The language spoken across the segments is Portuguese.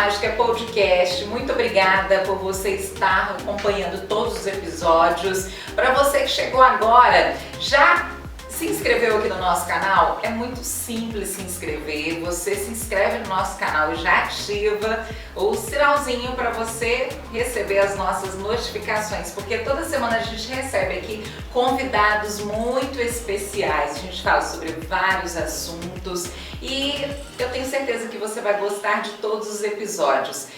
Mágica Podcast. Muito obrigada por você estar acompanhando todos os episódios. Para você que chegou agora, já se inscreveu aqui no nosso canal? É muito simples se inscrever. Você se inscreve no nosso canal e já ativa o sinalzinho para você receber as nossas notificações, porque toda semana a gente recebe aqui convidados muito especiais. A gente fala sobre vários assuntos e eu tenho certeza que você vai gostar de todos os episódios.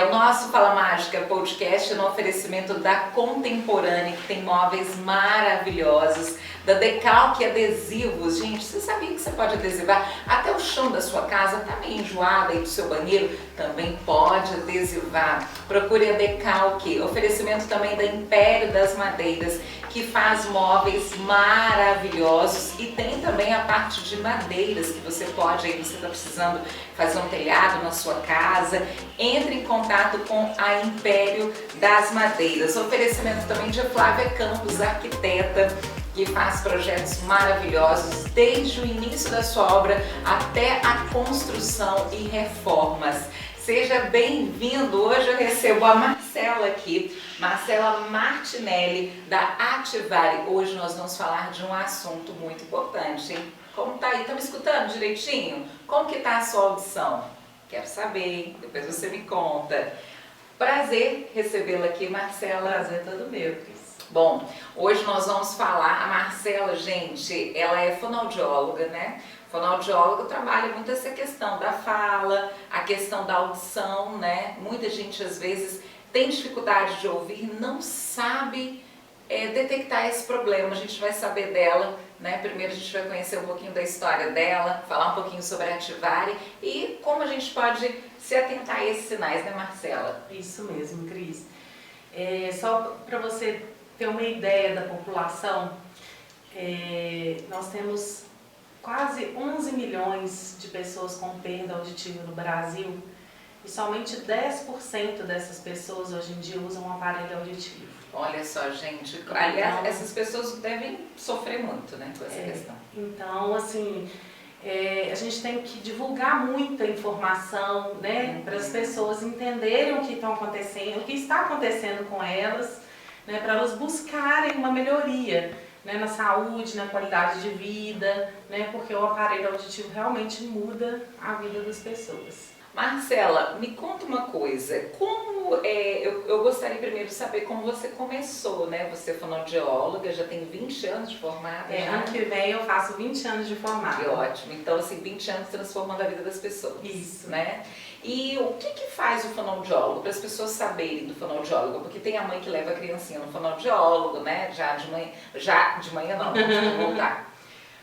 O nosso Fala Mágica Podcast é no oferecimento da Contemporânea, que tem móveis maravilhosos, da Decalque Adesivos. Gente, você sabia que você pode adesivar até o chão da sua casa? Tá meio enjoada aí do seu banheiro? Também pode adesivar. Procure a Decalque. Oferecimento também da Império das Madeiras, que faz móveis maravilhosos, e tem também a parte de madeiras que você pode, aí você está precisando fazer um telhado na sua casa, entre em contato com a Império das Madeiras. Oferecimento também de Flávia Campos, arquiteta, que faz projetos maravilhosos desde o início da sua obra até a construção e reformas. Seja bem-vindo! Hoje eu recebo a Marcela aqui, Marcela Martinelli, da Ativari. Hoje nós vamos falar de um assunto muito importante, hein? Como tá aí? Tá me escutando direitinho? Como que tá a sua audição? Quero saber, hein? Depois você me conta. Prazer recebê-la aqui, Marcela. Prazer todo meu, Cris. Bom, hoje nós vamos falar, a Marcela, gente, ela é fonoaudióloga, né? Fonoaudiólogo trabalha muito essa questão da fala, a questão da audição, né? Muita gente às vezes tem dificuldade de ouvir, não sabe detectar esse problema. A gente vai saber dela, né? Primeiro a gente vai conhecer um pouquinho da história dela, falar um pouquinho sobre a Ativari e como a gente pode se atentar a esses sinais, né, Marcela? Isso mesmo, Cris. Só para você ter uma ideia da população, nós temos quase 11 milhões de pessoas com perda auditiva no Brasil e somente 10% dessas pessoas hoje em dia usam um aparelho auditivo. Olha só, gente, aliás, essas pessoas devem sofrer muito, né, com essa questão. Então, assim, a gente tem que divulgar muita informação, né, para as pessoas entenderem o que está acontecendo com elas, né, para elas buscarem uma melhoria, né, na saúde, na qualidade de vida, né, porque o aparelho auditivo realmente muda a vida das pessoas. Marcela, me conta uma coisa, eu gostaria primeiro de saber como você começou, né? Você é fonoaudióloga, já tem 20 anos de formada. Ano que vem eu faço 20 anos de formada. Que ótimo, então assim, 20 anos transformando a vida das pessoas. Isso. Né? E o que faz o fonoaudiólogo, para as pessoas saberem do fonoaudiólogo? Porque tem a mãe que leva a criancinha no fonoaudiólogo, né? Já de manhã não, vou voltar.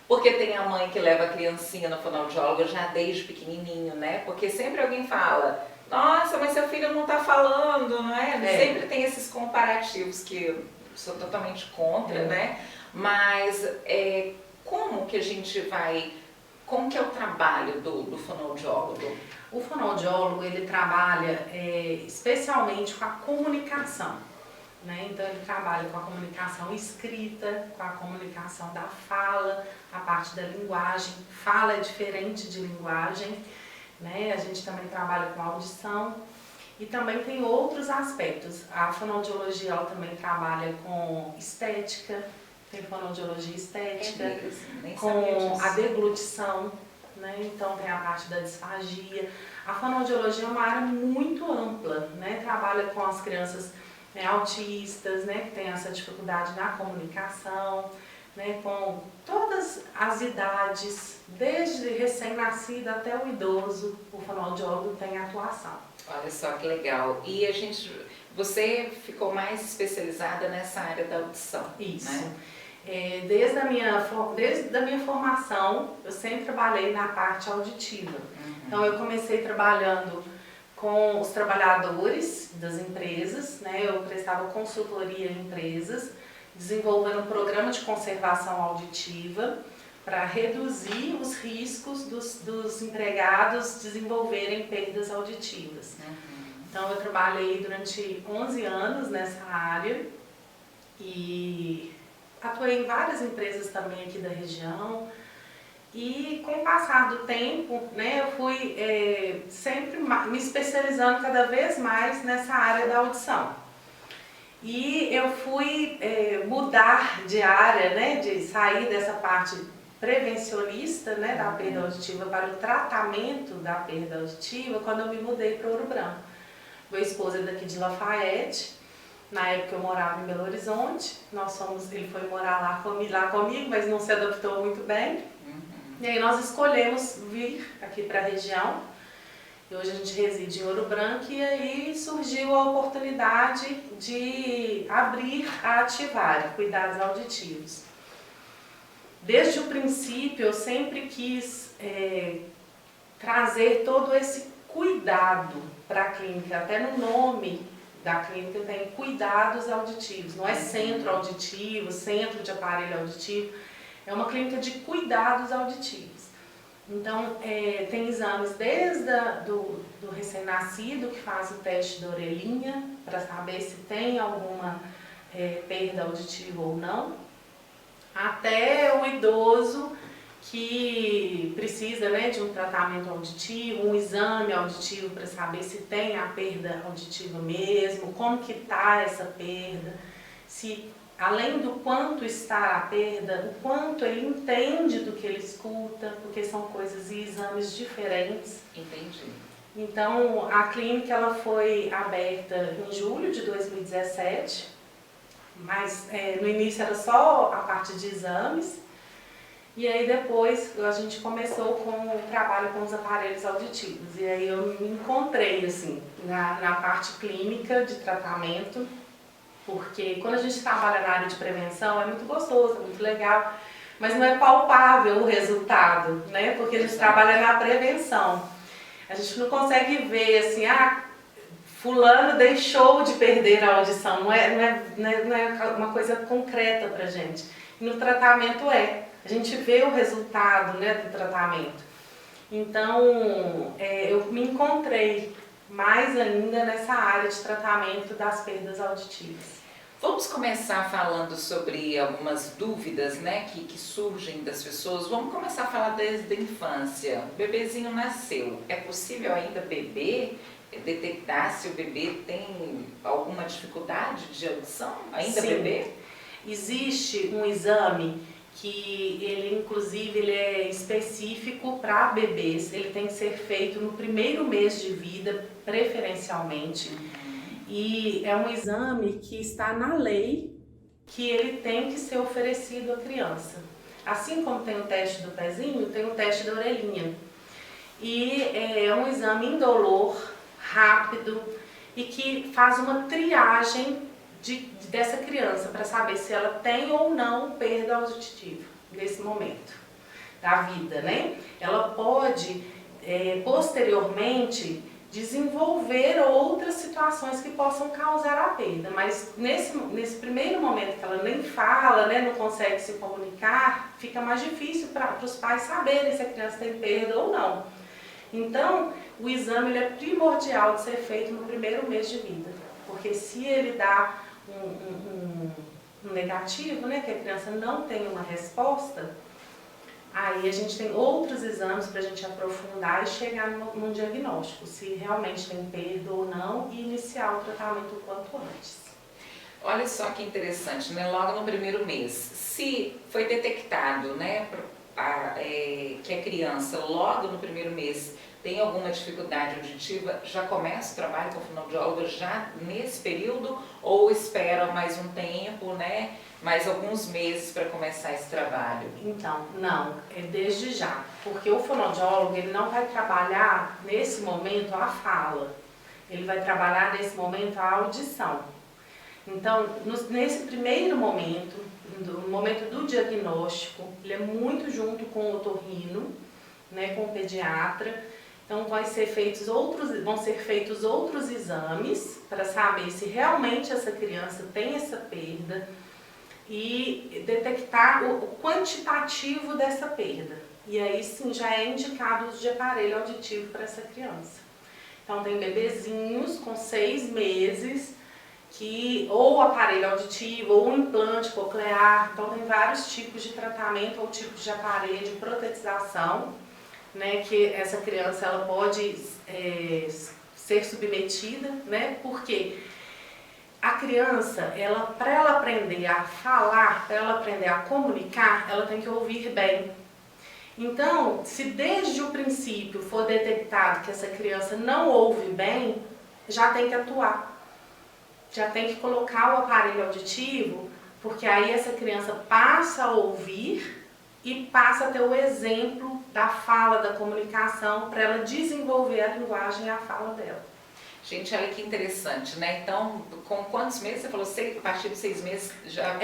Porque tem a mãe que leva a criancinha no fonoaudiólogo já desde pequenininho, né? Porque sempre alguém fala, nossa, mas seu filho não tá falando, não é? Sempre tem esses comparativos que eu sou totalmente contra, né? Mas como que a gente vai, como que é o trabalho do fonoaudiólogo? O fonoaudiólogo, ele trabalha especialmente com a comunicação. Né? Então ele trabalha com a comunicação escrita, com a comunicação da fala, a parte da linguagem. Fala é diferente de linguagem, né? A gente também trabalha com audição e também tem outros aspectos. A fonoaudiologia ela também trabalha com estética, tem fonoaudiologia estética, com a deglutição, né? Então tem a parte da disfagia. A fonoaudiologia é uma área muito ampla, né? Trabalha com as crianças autistas, né, que tem essa dificuldade na comunicação, né, com todas as idades, desde recém-nascido até o idoso, o fonoaudiólogo tem atuação. Olha só que legal. E você ficou mais especializada nessa área da audição. Isso. Né? Desde a minha formação, eu sempre trabalhei na parte auditiva. Então eu comecei trabalhando com os trabalhadores das empresas, né? Eu prestava consultoria em empresas, desenvolvendo um programa de conservação auditiva para reduzir os riscos dos empregados desenvolverem perdas auditivas. Então eu trabalhei durante 11 anos nessa área e atuei em várias empresas também aqui da região E com o passar do tempo, né, eu fui sempre me especializando cada vez mais nessa área da audição. E eu fui mudar de área, né, de sair dessa parte prevencionista, né, da perda auditiva para o tratamento da perda auditiva quando eu me mudei para Ouro Branco. Meu esposo é daqui de Lafayette. Na época eu morava em Belo Horizonte, ele foi morar lá comigo, mas não se adaptou muito bem. E aí nós escolhemos vir aqui para a região. E hoje a gente reside em Ouro Branco e aí surgiu a oportunidade de abrir a Ativari, Cuidados Auditivos. Desde o princípio eu sempre quis trazer todo esse cuidado para a clínica, até no nome da clínica tem cuidados auditivos, não é centro auditivo, centro de aparelho auditivo, é uma clínica de cuidados auditivos. Então, tem exames desde do recém-nascido, que faz o teste da orelhinha, para saber se tem alguma perda auditiva ou não, até o idoso que precisa, né, de um tratamento auditivo, um exame auditivo para saber se tem a perda auditiva mesmo, como que está essa perda, se além do quanto está a perda, o quanto ele entende do que ele escuta, porque são coisas e exames diferentes. Entendi. Então, a clínica ela foi aberta em julho de 2017, mas no início era só a parte de exames. E aí depois a gente começou com o trabalho com os aparelhos auditivos. E aí eu me encontrei assim, na parte clínica de tratamento, porque quando a gente trabalha na área de prevenção é muito gostoso, é muito legal, mas não é palpável o resultado, né? Porque a gente trabalha na prevenção. A gente não consegue ver assim, fulano deixou de perder a audição, não é uma coisa concreta pra gente. E no tratamento a gente vê o resultado, né, do tratamento. Então, eu me encontrei mais ainda nessa área de tratamento das perdas auditivas. Vamos começar falando sobre algumas dúvidas, né, que surgem das pessoas. Vamos começar a falar desde a infância. O bebezinho nasceu. É possível ainda detectar se o bebê tem alguma dificuldade de audição? Ainda Sim. bebê? Existe um exame que ele inclusive ele é específico para bebês, ele tem que ser feito no primeiro mês de vida, preferencialmente. E é um exame que está na lei que ele tem que ser oferecido à criança. Assim como tem o teste do pezinho, tem o teste da orelhinha. E é um exame indolor, rápido e que faz uma triagem dessa criança para saber se ela tem ou não perda auditiva nesse momento da vida, né? Ela pode posteriormente desenvolver outras situações que possam causar a perda, mas nesse primeiro momento que ela nem fala, né, não consegue se comunicar, fica mais difícil para os pais saberem se a criança tem perda ou não. Então, o exame ele é primordial de ser feito no primeiro mês de vida, porque se ele dá um negativo, né, que a criança não tem uma resposta, aí a gente tem outros exames para a gente aprofundar e chegar num diagnóstico, se realmente tem perda ou não e iniciar o tratamento o quanto antes. Olha só que interessante, né? Logo no primeiro mês, se foi detectado, né, que a criança logo no primeiro mês tem alguma dificuldade auditiva, já começa o trabalho com o fonoaudiólogo já nesse período ou espera mais um tempo, né? Mais alguns meses para começar esse trabalho? Então, não, é desde já, porque o fonoaudiólogo ele não vai trabalhar nesse momento a fala, ele vai trabalhar nesse momento a audição. Então, nesse primeiro momento, no momento do diagnóstico, ele é muito junto com o otorrino, né, com o pediatra. Então vão ser feitos outros exames para saber se realmente essa criança tem essa perda e detectar o quantitativo dessa perda. E aí sim já é indicado o uso de aparelho auditivo para essa criança. Então tem bebezinhos com 6 meses que ou aparelho auditivo ou implante coclear. Então tem vários tipos de tratamento ou tipos de aparelho de protetização, né, que essa criança ela pode ser submetida, né, porque a criança, para ela aprender a falar, para ela aprender a comunicar, ela tem que ouvir bem. Então, se desde o princípio for detectado que essa criança não ouve bem, já tem que atuar. Já tem que colocar o aparelho auditivo, porque aí essa criança passa a ouvir e passa a ter o exemplo da fala, da comunicação, para ela desenvolver a linguagem e a fala dela. Gente, olha que interessante, né? Então, com quantos meses? Você falou, a partir de 6 meses já...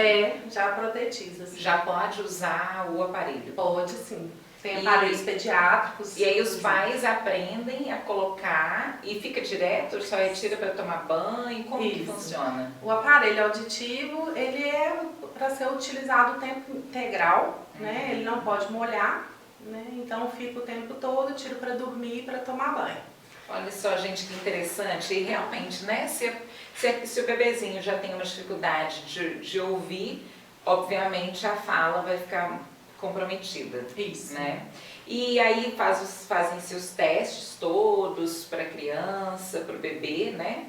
já protetiza. Sim. Já pode usar o aparelho? Pode, sim. Tem aparelhos pediátricos. E aí os pais aprendem a colocar e fica direto, só retira para tomar banho? Como que funciona? O aparelho auditivo, ele é para ser utilizado o tempo integral, né? Ele não pode molhar, né? Então fica o tempo todo, tiro para dormir e para tomar banho. Olha só, gente, que interessante. E realmente, né? Se o bebezinho já tem uma dificuldade de ouvir, obviamente a fala vai ficar comprometida. Isso. Né? E aí fazem-se os testes todos para a criança, para o bebê, né?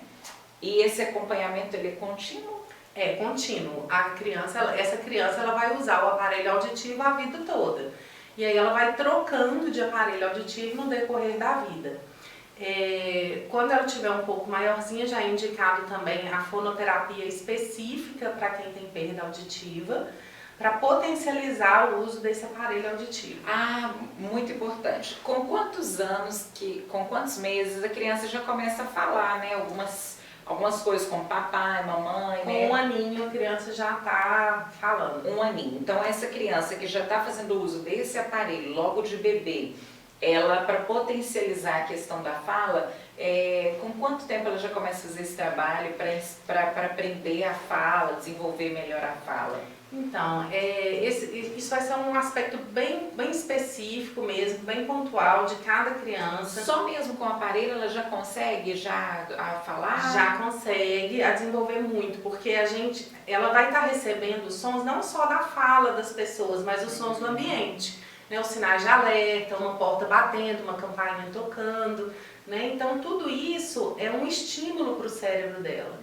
E esse acompanhamento, ele é contínuo? É contínuo. Essa criança ela vai usar o aparelho auditivo a vida toda. E aí ela vai trocando de aparelho auditivo no decorrer da vida. Quando ela estiver um pouco maiorzinha, já é indicado também a fonoterapia específica para quem tem perda auditiva, para potencializar o uso desse aparelho auditivo. Ah, muito importante. Com quantos meses a criança já começa a falar, né? Algumas coisas como papai, mamãe, né? Com 1 aninho a criança já está falando. 1 aninho. Então essa criança que já está fazendo uso desse aparelho logo de bebê, ela, para potencializar a questão da fala, com quanto tempo ela já começa a fazer esse trabalho para aprender a fala, desenvolver melhor a fala? Então, isso vai ser um aspecto bem específico mesmo, bem pontual de cada criança. Só mesmo com o aparelho ela já consegue a falar? Já consegue a desenvolver muito, porque ela vai estar recebendo sons não só da fala das pessoas, mas os sons do ambiente. Né, os sinais de alerta, uma porta batendo, uma campainha tocando, né? Então tudo isso é um estímulo para o cérebro dela.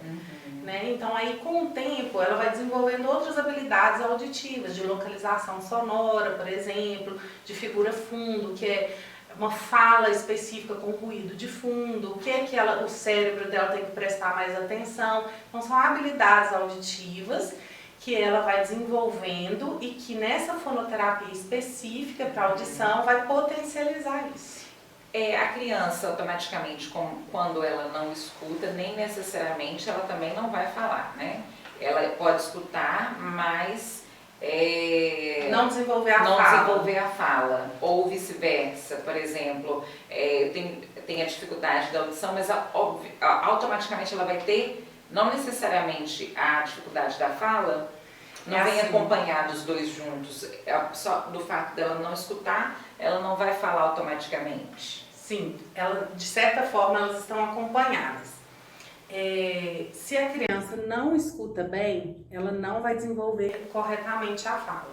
Né? Então aí com o tempo ela vai desenvolvendo outras habilidades auditivas, de localização sonora, por exemplo, de figura fundo, que é uma fala específica com ruído de fundo, o que o cérebro dela tem que prestar mais atenção. Então são habilidades auditivas que ela vai desenvolvendo e que nessa fonoterapia específica para audição vai potencializar isso. A criança automaticamente, quando ela não escuta, nem necessariamente ela também não vai falar, né? Ela pode escutar, mas não desenvolver a fala. Ou vice-versa, por exemplo, tem a dificuldade da audição, mas automaticamente ela vai ter, não necessariamente a dificuldade da fala, não vem acompanhado os dois juntos, só do fato dela não escutar, ela não vai falar automaticamente. Sim, de certa forma elas estão acompanhadas. Se a criança não escuta bem, ela não vai desenvolver corretamente a fala.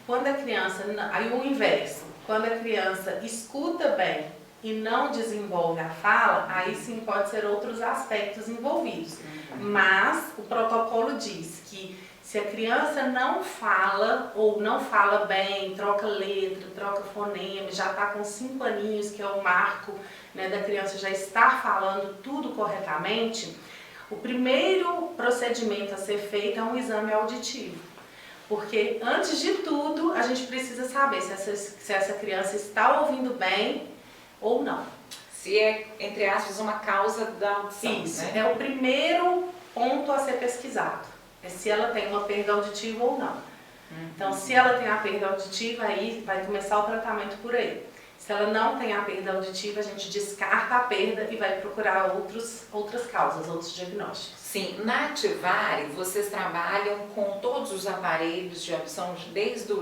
Quando a criança, aí o inverso, quando a criança escuta bem e não desenvolve a fala, aí sim pode ser outros aspectos envolvidos. Mas o protocolo diz que se a criança não fala ou não fala bem, troca letra, troca fonema, já está com 5 aninhos, que é o marco, né, da criança já estar falando tudo corretamente, o primeiro procedimento a ser feito é um exame auditivo. Porque antes de tudo, a gente precisa saber se essa criança está ouvindo bem ou não. Se é, entre aspas, uma causa da audição. Isso, né? É o primeiro ponto a ser pesquisado. É se ela tem uma perda auditiva ou não. Então, se ela tem a perda auditiva, aí vai começar o tratamento por aí. Se ela não tem a perda auditiva, a gente descarta a perda e vai procurar outras causas, outros diagnósticos. Sim, na Ativari, vocês trabalham com todos os aparelhos de audição, desde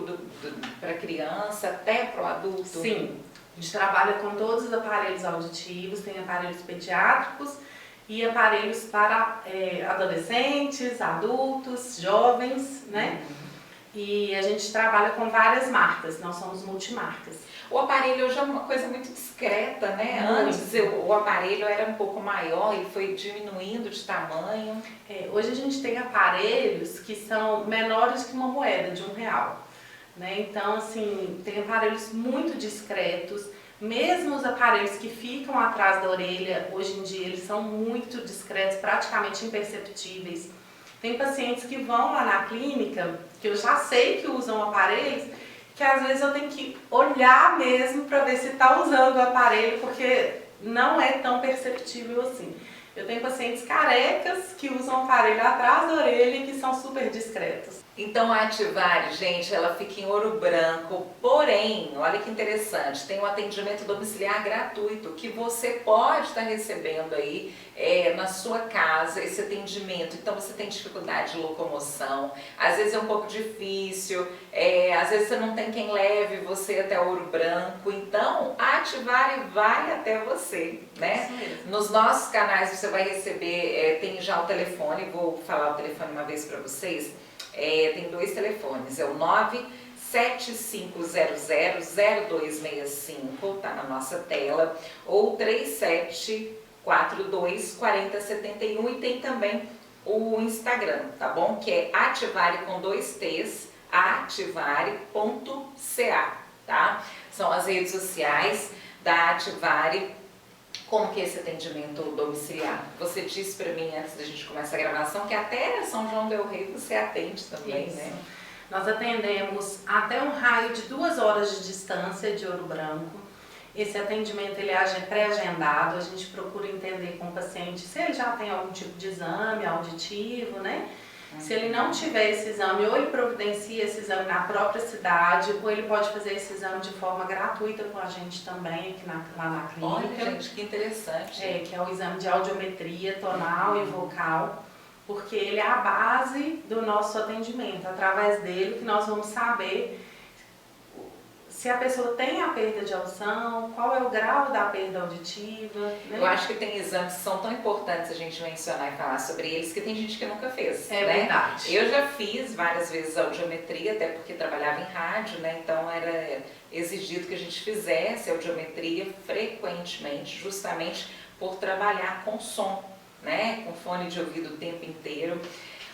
para criança até para o adulto? Sim, a gente trabalha com todos os aparelhos auditivos, tem aparelhos pediátricos e aparelhos para adolescentes, adultos, jovens, né? E a gente trabalha com várias marcas, nós somos multimarcas. O aparelho hoje é uma coisa muito discreta, né? Antes o aparelho era um pouco maior e foi diminuindo de tamanho. Hoje a gente tem aparelhos que são menores que uma moeda de R$1, né? Então, assim, tem aparelhos muito discretos. Mesmo os aparelhos que ficam atrás da orelha, hoje em dia, eles são muito discretos, praticamente imperceptíveis. Tem pacientes que vão lá na clínica, que eu já sei que usam aparelhos, que às vezes eu tenho que olhar mesmo para ver se está usando o aparelho, porque não é tão perceptível assim. Eu tenho pacientes carecas que usam aparelho atrás da orelha e que são super discretos. Então a Ativari, gente, ela fica em Ouro Branco, porém, olha que interessante, tem um atendimento domiciliar gratuito que você pode estar recebendo aí na sua casa, esse atendimento. Então você tem dificuldade de locomoção, às vezes é um pouco difícil, às vezes você não tem quem leve você até Ouro Branco, então a Ativari vai até você, né? Nos nossos canais você vai receber, tem já o telefone, vou falar o telefone uma vez para vocês. Tem 2 telefones, é o 975000265, tá na nossa tela, ou 37424071, e tem também o Instagram, tá bom? Que é Ativari com 2 T's, ativari.ca, tá? São as redes sociais da Ativari. Como que é esse atendimento domiciliar? Você disse para mim antes da gente começar a gravação que até São João del Rei você atende também, Isso, né? Nós atendemos até um raio de 2 horas de distância de Ouro Branco. Esse atendimento ele é pré-agendado, a gente procura entender com o paciente se ele já tem algum tipo de exame auditivo, né? Se ele não tiver esse exame, ou ele providencia esse exame na própria cidade, ou ele pode fazer esse exame de forma gratuita com a gente também, aqui lá na clínica. Olha, gente, que interessante. Que é o exame de audiometria tonal e vocal, porque ele é a base do nosso atendimento. Através dele que nós vamos saber se a pessoa tem a perda de audição, qual é o grau da perda auditiva, né? Eu acho que tem exames que são tão importantes a gente mencionar e falar sobre eles, que tem gente que nunca fez, né? Verdade. Eu já fiz várias vezes audiometria, até porque trabalhava em rádio, né? Então era exigido que a gente fizesse audiometria frequentemente, justamente por trabalhar com som, né? Com fone de ouvido o tempo inteiro.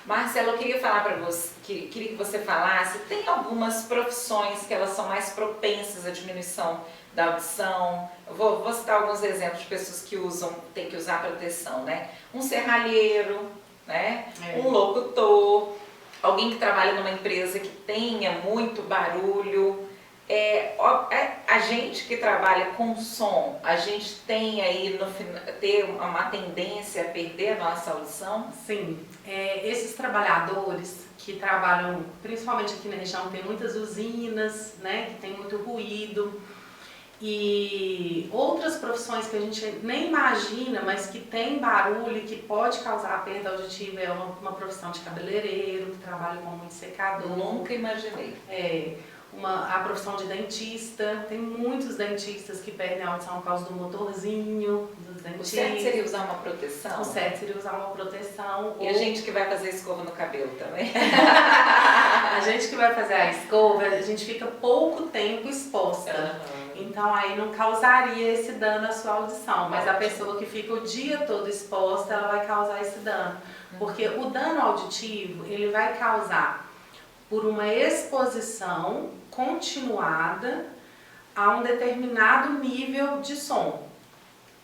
Marcela, eu queria falar para você, queria que você falasse, tem algumas profissões que elas são mais propensas à diminuição da audição. Eu vou citar alguns exemplos de pessoas que tem que usar proteção, né? Um serralheiro, né? Um locutor, alguém que trabalha numa empresa que tenha muito barulho. A gente que trabalha com som, a gente tem aí ter uma tendência a perder a nossa audição? Sim, esses trabalhadores que trabalham, principalmente aqui na região, tem muitas usinas, né, que tem muito ruído, e outras profissões que a gente nem imagina, mas que tem barulho e que pode causar perda auditiva, é uma profissão de cabeleireiro, que trabalha com muito secador. Nunca imaginei. A profissão de dentista, tem muitos dentistas que perdem a audição por causa do motorzinho dos dentistas. O certo seria usar uma proteção? O certo seria usar uma proteção. E a gente que vai fazer escova no cabelo também? A gente que vai fazer a escova, a gente fica pouco tempo exposta. Então aí não causaria esse dano à sua audição, mas a pessoa que fica o dia todo exposta, ela vai causar esse dano. Porque o dano auditivo, ele vai causar por uma exposição continuada a um determinado nível de som.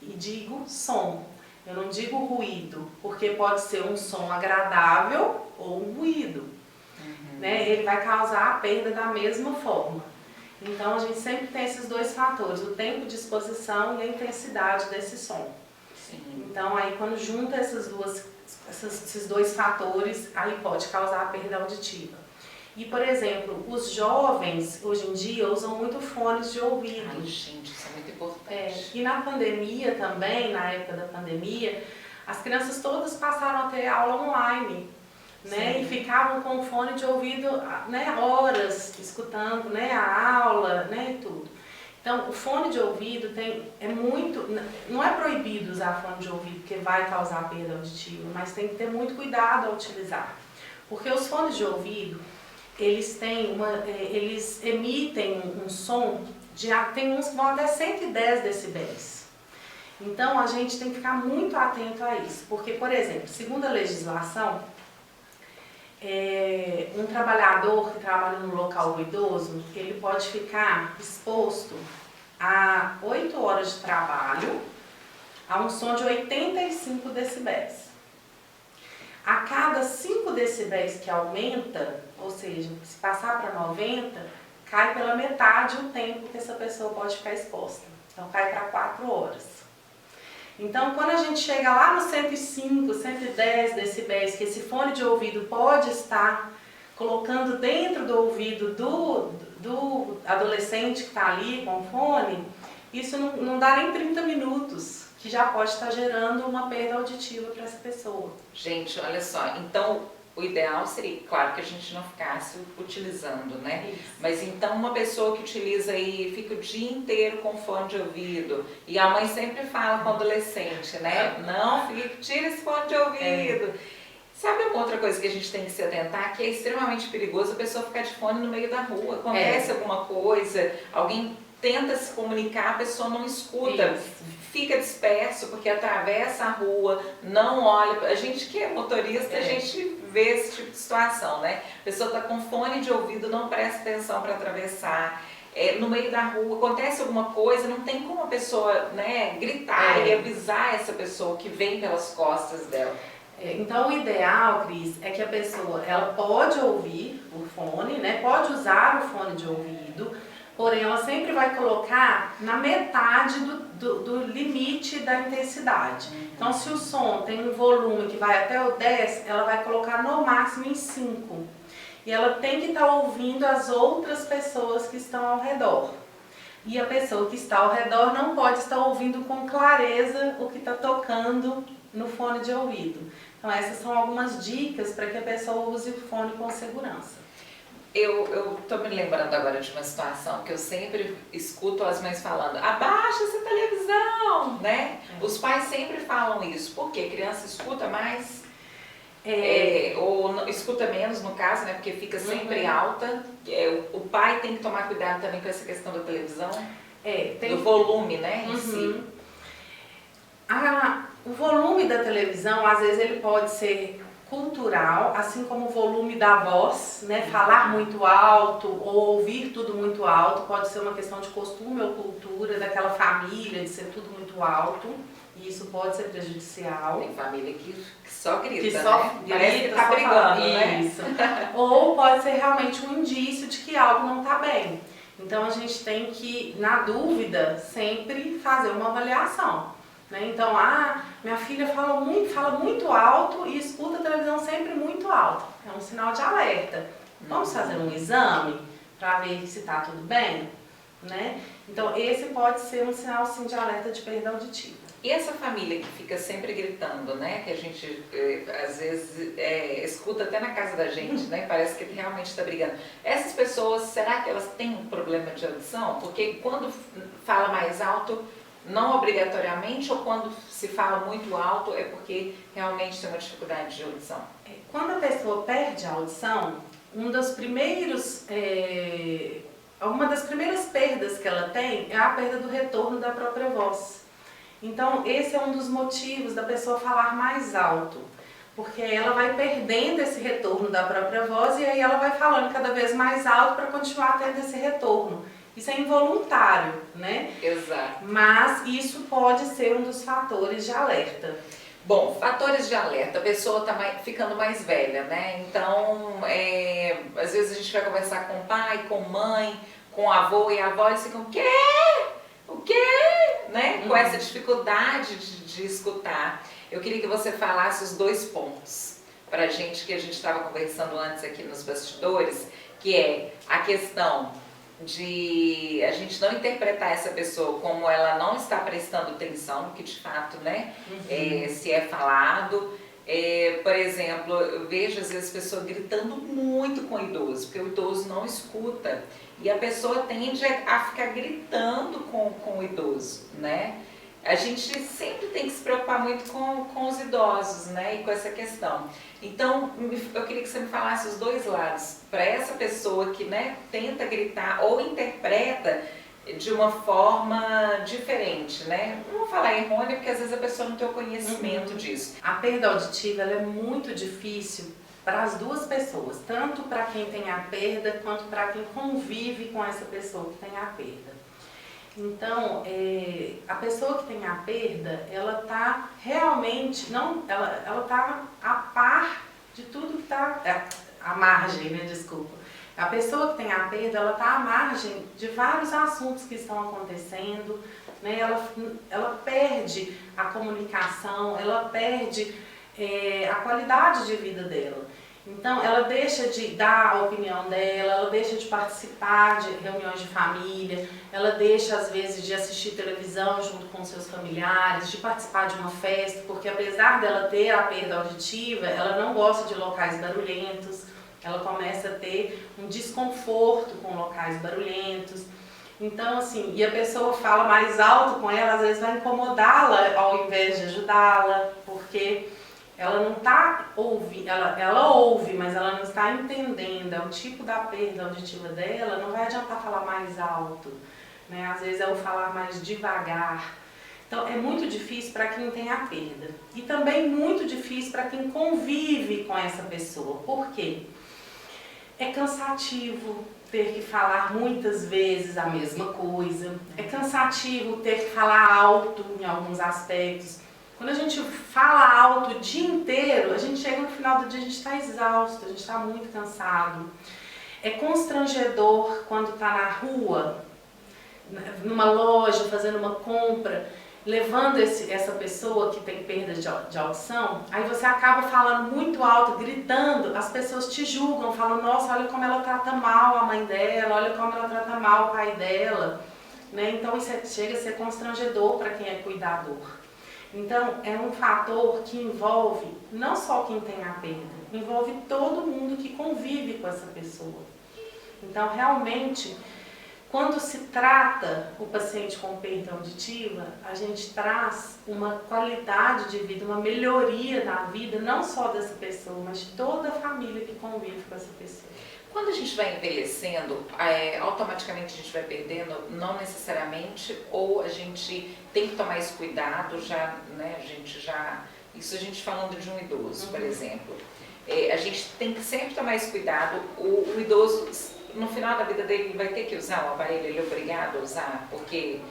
E digo som, eu não digo ruído, porque pode ser um som agradável ou um ruído. Né? Ele vai causar a perda da mesma forma. Então a gente sempre tem esses 2 fatores, o tempo de exposição e a intensidade desse som. Sim. Então aí quando junta esses 2 fatores, aí pode causar a perda auditiva. E, por exemplo, os jovens, hoje em dia, usam muito fones de ouvido. Ai, gente, isso é muito importante. E na pandemia também, na época da pandemia, as crianças todas passaram a ter aula online, né? E ficavam com o fone de ouvido, né, horas, escutando, né, a aula, né, e tudo. Então, o fone de ouvido não é proibido usar fone de ouvido porque vai causar perda auditiva, mas tem que ter muito cuidado ao utilizar. Porque os fones de ouvido, eles emitem um som, tem uns que vão até 110 decibéis. Então, a gente tem que ficar muito atento a isso, porque, por exemplo, segundo a legislação, um trabalhador que trabalha no local do idoso, ele pode ficar exposto a 8 horas de trabalho a um som de 85 decibéis. A cada 5 decibéis que aumenta, ou seja, se passar para 90, cai pela metade o tempo que essa pessoa pode ficar exposta. Então cai para 4 horas. Então, quando a gente chega lá no 105, 110 decibéis, que esse fone de ouvido pode estar colocando dentro do ouvido do adolescente que está ali com o fone, isso não dá nem 30 minutos, que já pode estar gerando uma perda auditiva para essa pessoa. Gente, olha só, então o ideal seria, claro, que a gente não ficasse utilizando, né? Isso. Mas então uma pessoa que utiliza aí, fica o dia inteiro com fone de ouvido, e a mãe sempre fala com o adolescente, né? Não, tira esse fone de ouvido. Sabe uma outra coisa que a gente tem que se atentar, que é extremamente perigoso a pessoa ficar de fone no meio da rua. Acontece alguma coisa, alguém tenta se comunicar, a pessoa não escuta. Isso. Fica disperso porque atravessa a rua, não olha. A gente que é motorista, a gente vê esse tipo de situação, né? A pessoa está com fone de ouvido, não presta atenção para atravessar. No meio da rua, acontece alguma coisa, não tem como a pessoa, né, gritar e avisar essa pessoa que vem pelas costas dela. Então, o ideal, Cris, é que a pessoa ela pode ouvir o fone, né? Pode usar o fone de ouvido, porém ela sempre vai colocar na metade do limite da intensidade. Então, se o som tem um volume que vai até o 10, ela vai colocar no máximo em 5. E ela tem que estar ouvindo as outras pessoas que estão ao redor. E a pessoa que está ao redor não pode estar ouvindo com clareza o que está tocando no fone de ouvido. Então, essas são algumas dicas para que a pessoa use o fone com segurança. Eu tô me lembrando agora de uma situação que eu sempre escuto as mães falando: abaixa essa televisão, né? Os pais sempre falam isso, porque a criança escuta mais, ou escuta menos no caso, né? Porque fica sempre alta. O pai tem que tomar cuidado também com essa questão da televisão, do volume, né, em si. O volume da televisão, às vezes, ele pode ser cultural, assim como o volume da voz, né? Falar muito alto ou ouvir tudo muito alto, pode ser uma questão de costume ou cultura daquela família, de ser tudo muito alto, e isso pode ser prejudicial. Tem família que só grita, que só né? grita, Parece que tá brigando, né? Isso. Ou pode ser realmente um indício de que algo não está bem. Então, a gente tem que, na dúvida, sempre fazer uma avaliação. Então, minha filha fala muito alto e escuta a televisão sempre muito alto. É um sinal de alerta. Vamos fazer um exame para ver se está tudo bem? Né? Então, esse pode ser um sinal, sim, de alerta de perda auditiva. E essa família que fica sempre gritando, né? Que a gente, às vezes, escuta até na casa da gente, né? Parece que realmente está brigando. Essas pessoas, será que elas têm um problema de audição? Porque quando fala mais alto, não obrigatoriamente, ou quando se fala muito alto é porque realmente tem uma dificuldade de audição? Quando a pessoa perde a audição, uma das primeiras perdas que ela tem é a perda do retorno da própria voz. Então, esse é um dos motivos da pessoa falar mais alto, porque ela vai perdendo esse retorno da própria voz e aí ela vai falando cada vez mais alto para continuar tendo esse retorno. Isso é involuntário, né? Exato. Mas isso pode ser um dos fatores de alerta. Bom, fatores de alerta, a pessoa está ficando mais velha, né? Então, às vezes a gente vai conversar com o pai, com mãe, com o avô e a avó, eles ficam: o quê? O quê? Né? Com essa dificuldade de escutar. Eu queria que você falasse os 2 pontos pra gente, que a gente estava conversando antes aqui nos bastidores, que é a questão de a gente não interpretar essa pessoa como ela não está prestando atenção no que de fato, né, se é falado, Por exemplo, eu vejo às vezes a pessoa gritando muito com o idoso, porque o idoso não escuta. E a pessoa tende a ficar gritando com o idoso, né? A gente sempre tem que se preocupar muito com os idosos, né? E com essa questão. Então, eu queria que você me falasse os dois lados. Para essa pessoa que, né, tenta gritar ou interpreta de uma forma diferente, né? Não vou falar errônea, porque às vezes a pessoa não tem o conhecimento disso. A perda auditiva ela é muito difícil para as duas pessoas, tanto para quem tem a perda, quanto para quem convive com essa pessoa que tem a perda. Então, a pessoa que tem a perda, ela está realmente, ela está a par de tudo que está, à margem, né, desculpa. A pessoa que tem a perda, ela está à margem de vários assuntos que estão acontecendo, né? Ela perde a comunicação, ela perde a qualidade de vida dela. Então, ela deixa de dar a opinião dela, ela deixa de participar de reuniões de família, ela deixa, às vezes, de assistir televisão junto com seus familiares, de participar de uma festa, porque apesar dela ter a perda auditiva, ela não gosta de locais barulhentos, ela começa a ter um desconforto com locais barulhentos. Então, assim, e a pessoa fala mais alto com ela, às vezes vai incomodá-la ao invés de ajudá-la, porque ela não está ouvindo, ela ouve, mas ela não está entendendo, é o tipo da perda auditiva dela, não vai adiantar falar mais alto, né? Às vezes é o falar mais devagar. Então é muito difícil para quem tem a perda e também muito difícil para quem convive com essa pessoa. Por quê? É cansativo ter que falar muitas vezes a mesma coisa, é cansativo ter que falar alto em alguns aspectos. Quando a gente fala alto o dia inteiro, a gente chega no final do dia, a gente está exausto, a gente está muito cansado. É constrangedor quando está na rua, numa loja, fazendo uma compra, levando essa pessoa que tem perda de audição, aí você acaba falando muito alto, gritando, as pessoas te julgam, falam, nossa, olha como ela trata mal a mãe dela, olha como ela trata mal o pai dela, né? Então isso chega a ser constrangedor para quem é cuidador. Então, é um fator que envolve não só quem tem a perda, envolve todo mundo que convive com essa pessoa. Então, realmente, quando se trata o paciente com perda auditiva, a gente traz uma qualidade de vida, uma melhoria na vida, não só dessa pessoa, mas de toda a família que convive com essa pessoa. Quando a gente vai envelhecendo, automaticamente a gente vai perdendo, não necessariamente, ou a gente tem que tomar esse cuidado, já, né, isso a gente falando de um idoso, por exemplo. A gente tem que sempre tomar esse cuidado, o idoso, no final da vida dele, vai ter que usar o aparelho, ele é obrigado a usar, porque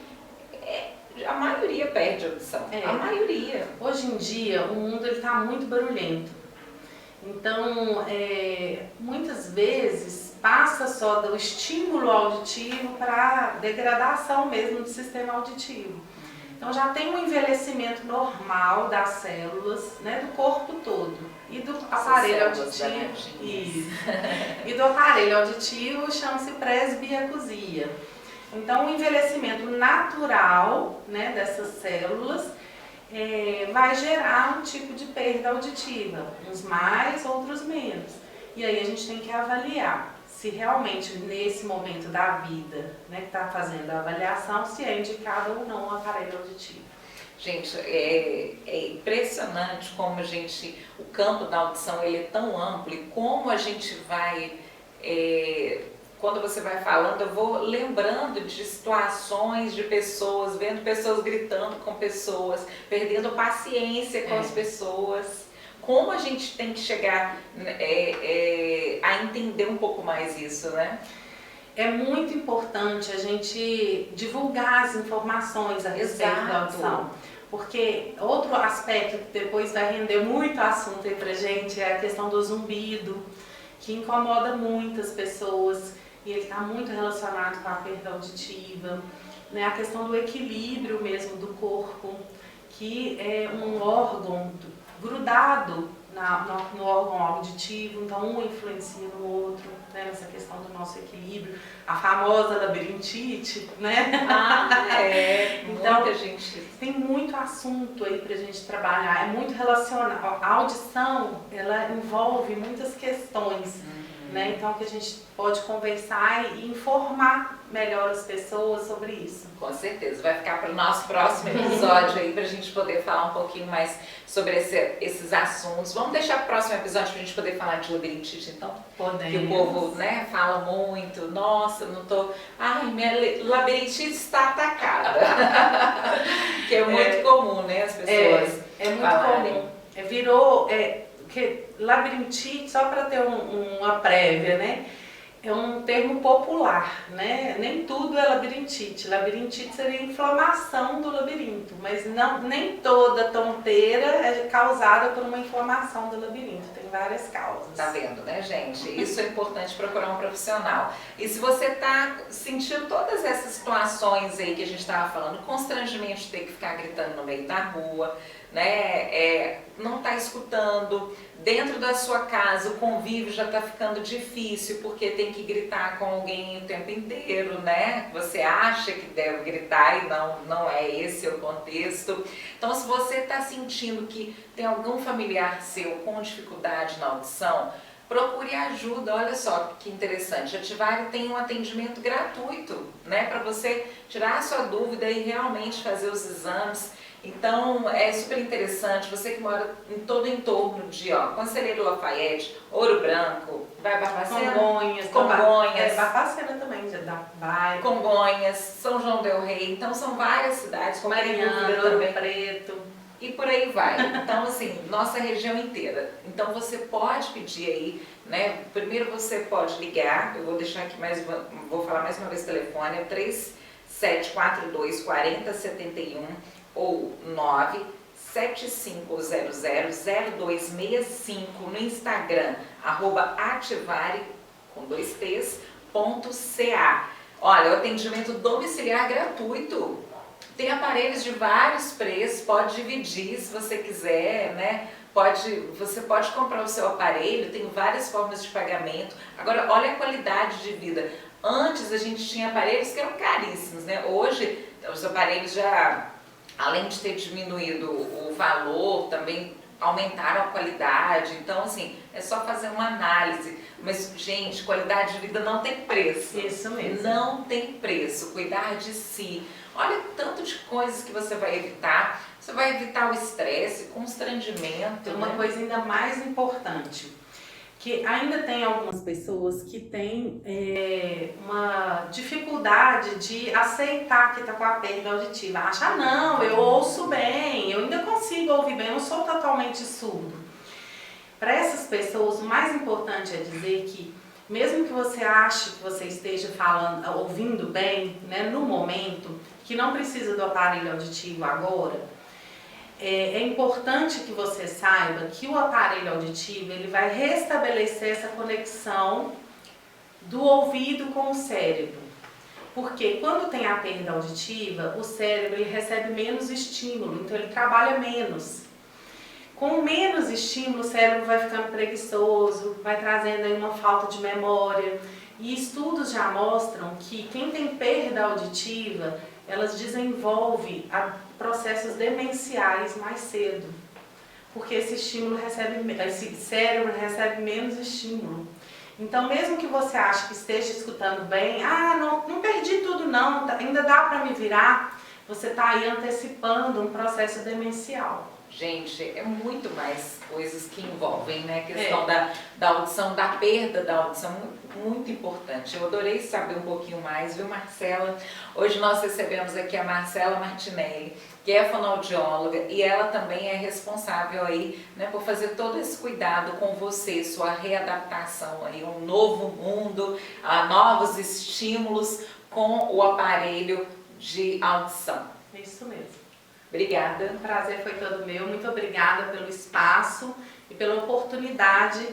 a maioria perde a audição, a maioria. Hoje em dia, o mundo está muito barulhento. Então, muitas vezes passa só do estímulo auditivo para a degradação mesmo do sistema auditivo. Então já tem um envelhecimento normal das células, né, do corpo todo e do aparelho auditivo. E do aparelho auditivo chama-se presbiacusia. Então o envelhecimento natural, né, dessas células vai gerar um tipo de perda auditiva, uns mais, outros menos. E aí a gente tem que avaliar se realmente nesse momento da vida, né, que está fazendo a avaliação, se é indicado ou não o aparelho auditivo. Gente, é impressionante como o campo da audição ele é tão amplo e como a gente vai, quando você vai falando, eu vou lembrando de situações de pessoas, vendo pessoas gritando com pessoas, perdendo paciência com as pessoas. Como a gente tem que chegar a entender um pouco mais isso, né? É muito importante a gente divulgar as informações a respeito da audição. Porque outro aspecto que depois vai render muito assunto aí pra gente é a questão do zumbido, que incomoda muitas pessoas e ele está muito relacionado com a perda auditiva, né? A questão do equilíbrio mesmo do corpo, que é um órgão grudado no órgão auditivo, então um influencia no outro, né, nessa questão do nosso equilíbrio, a famosa labirintite, né? Então, muita gente... Tem muito assunto aí pra gente trabalhar, é muito relacionado, a audição, ela envolve muitas questões, né? Então que a gente pode conversar e informar melhor as pessoas sobre isso. Com certeza, vai ficar para o nosso próximo episódio aí para a gente poder falar um pouquinho mais sobre esses assuntos. Vamos deixar para o próximo episódio para a gente poder falar de labirintite, então? Podemos. Que o povo, né, fala muito, nossa, não tô... Ai, minha labirintite está atacada. Que é muito comum, né, as pessoas É muito falarem. comum. Virou... que labirintite, só para ter uma prévia, né? É um termo popular, né? Nem tudo é labirintite. Labirintite seria inflamação do labirinto, mas nem toda tonteira é causada por uma inflamação do labirinto. Tem várias causas. Tá vendo, né, gente? Isso é importante procurar um profissional. E se você tá sentindo todas essas situações aí que a gente tava falando, constrangimento de ter que ficar gritando no meio da rua, né? Não tá escutando, dentro da sua casa o convívio já tá ficando difícil porque tem que gritar com alguém o tempo inteiro, né? Você acha que deve gritar e não é esse o contexto. Então, se você tá sentindo que tem algum familiar seu com dificuldade na audição, procure ajuda. Olha só que interessante, a Ativari tem um atendimento gratuito, né? Para você tirar a sua dúvida e realmente fazer os exames. Então, é super interessante, você que mora em todo o entorno de Conselheiro Lafayette, Ouro Branco, vai Barbacena? Congonhas. Barbacena também, já dá. Congonhas, São João del Rei, então são várias cidades, Mariana, Ouro Preto. E por aí vai. Então, assim, nossa região inteira. Então, você pode pedir aí, né? Primeiro você pode ligar, eu vou deixar aqui vou falar mais uma vez o telefone, é 3742 4071 ou 975000265 no Instagram, @ativari, com 2 T's, .ca. Olha, o atendimento domiciliar gratuito. Tem aparelhos de vários preços, pode dividir se você quiser, né? Você pode comprar o seu aparelho, tem várias formas de pagamento. Agora, olha a qualidade de vida. Antes a gente tinha aparelhos que eram caríssimos, né? Hoje, os aparelhos já, além de ter diminuído o valor, também aumentaram a qualidade. Então, assim, é só fazer uma análise. Mas, gente, qualidade de vida não tem preço. Isso mesmo. Não tem preço. Cuidar de si. Olha o tanto de coisas que você vai evitar. Você vai evitar o estresse, constrangimento. Uma coisa ainda mais importante, que ainda tem algumas pessoas que têm uma dificuldade de aceitar que está com a perda auditiva. Acha, não, eu ouço bem, eu ainda consigo ouvir bem, eu não sou totalmente surdo. Para essas pessoas, o mais importante é dizer que, mesmo que você ache que você esteja ouvindo bem, né, no momento, que não precisa do aparelho auditivo agora, é importante que você saiba que o aparelho auditivo ele vai restabelecer essa conexão do ouvido com o cérebro. Porque quando tem a perda auditiva, o cérebro ele recebe menos estímulo, então ele trabalha menos. Com menos estímulo, o cérebro vai ficando preguiçoso, vai trazendo aí uma falta de memória. E estudos já mostram que quem tem perda auditiva, elas desenvolvem processos demenciais mais cedo, porque esse cérebro recebe menos estímulo. Então, mesmo que você ache que esteja escutando bem, não perdi tudo não, ainda dá para me virar, você está aí antecipando um processo demencial. Gente, é muito mais coisas que envolvem, né? A questão da audição, da perda da audição, muito importante. Eu adorei saber um pouquinho mais, viu, Marcela? Hoje nós recebemos aqui a Marcela Martinelli, que é fonoaudióloga, e ela também é responsável aí, né, por fazer todo esse cuidado com você, sua readaptação aí, um novo mundo, novos estímulos com o aparelho de audição. Isso mesmo. Obrigada. O prazer foi todo meu. Muito obrigada pelo espaço e pela oportunidade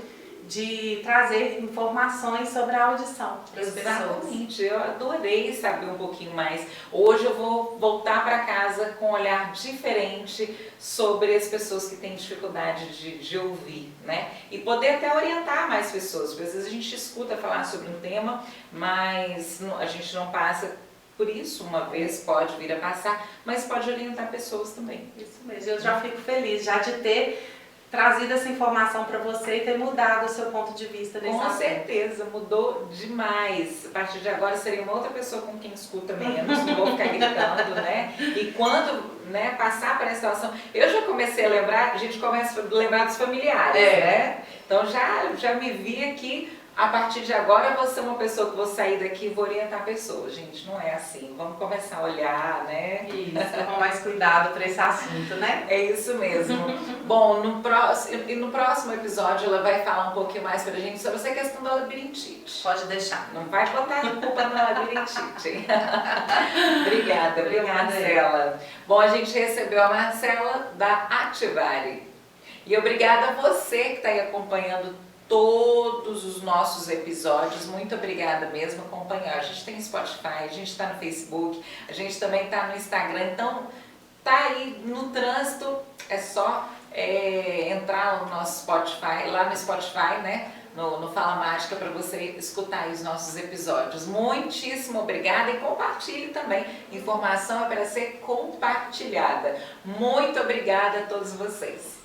de trazer informações sobre a audição para as pessoas. Exatamente, eu adorei saber um pouquinho mais. Hoje eu vou voltar para casa com um olhar diferente sobre as pessoas que têm dificuldade de ouvir, né? E poder até orientar mais pessoas, porque às vezes a gente escuta falar sobre um tema, mas a gente não passa por isso, uma vez pode vir a passar, mas pode orientar pessoas também. Isso mesmo, eu já fico feliz já de ter trazido essa informação para você e ter mudado o seu ponto de vista desse assunto. Com certeza, mudou demais. A partir de agora seria uma outra pessoa com quem escuta menos, não vou ficar gritando, né? E quando passar para a situação, eu já comecei a lembrar, a gente começa a lembrar dos familiares, né? Então já me vi aqui. A partir de agora eu vou ser uma pessoa que vou sair daqui e vou orientar pessoas. Gente, não é assim. Vamos começar a olhar, né? Isso, com mais cuidado para esse assunto, né? É isso mesmo. Bom, no próximo episódio ela vai falar um pouquinho mais pra gente sobre essa questão da labirintite. Pode deixar. Não vai botar a culpa na labirintite. Obrigada, Marcela. Bom, a gente recebeu a Marcela da Ativare. E obrigada a você que está aí acompanhando todos os nossos episódios. Muito obrigada mesmo por acompanhar. A gente tem Spotify, a gente está no Facebook, a gente também está no Instagram. Então, tá aí no trânsito, é só entrar no nosso Spotify, lá no Spotify, né? No Fala Mágica, para você escutar os nossos episódios. Muitíssimo obrigada e compartilhe também. Informação é para ser compartilhada. Muito obrigada a todos vocês.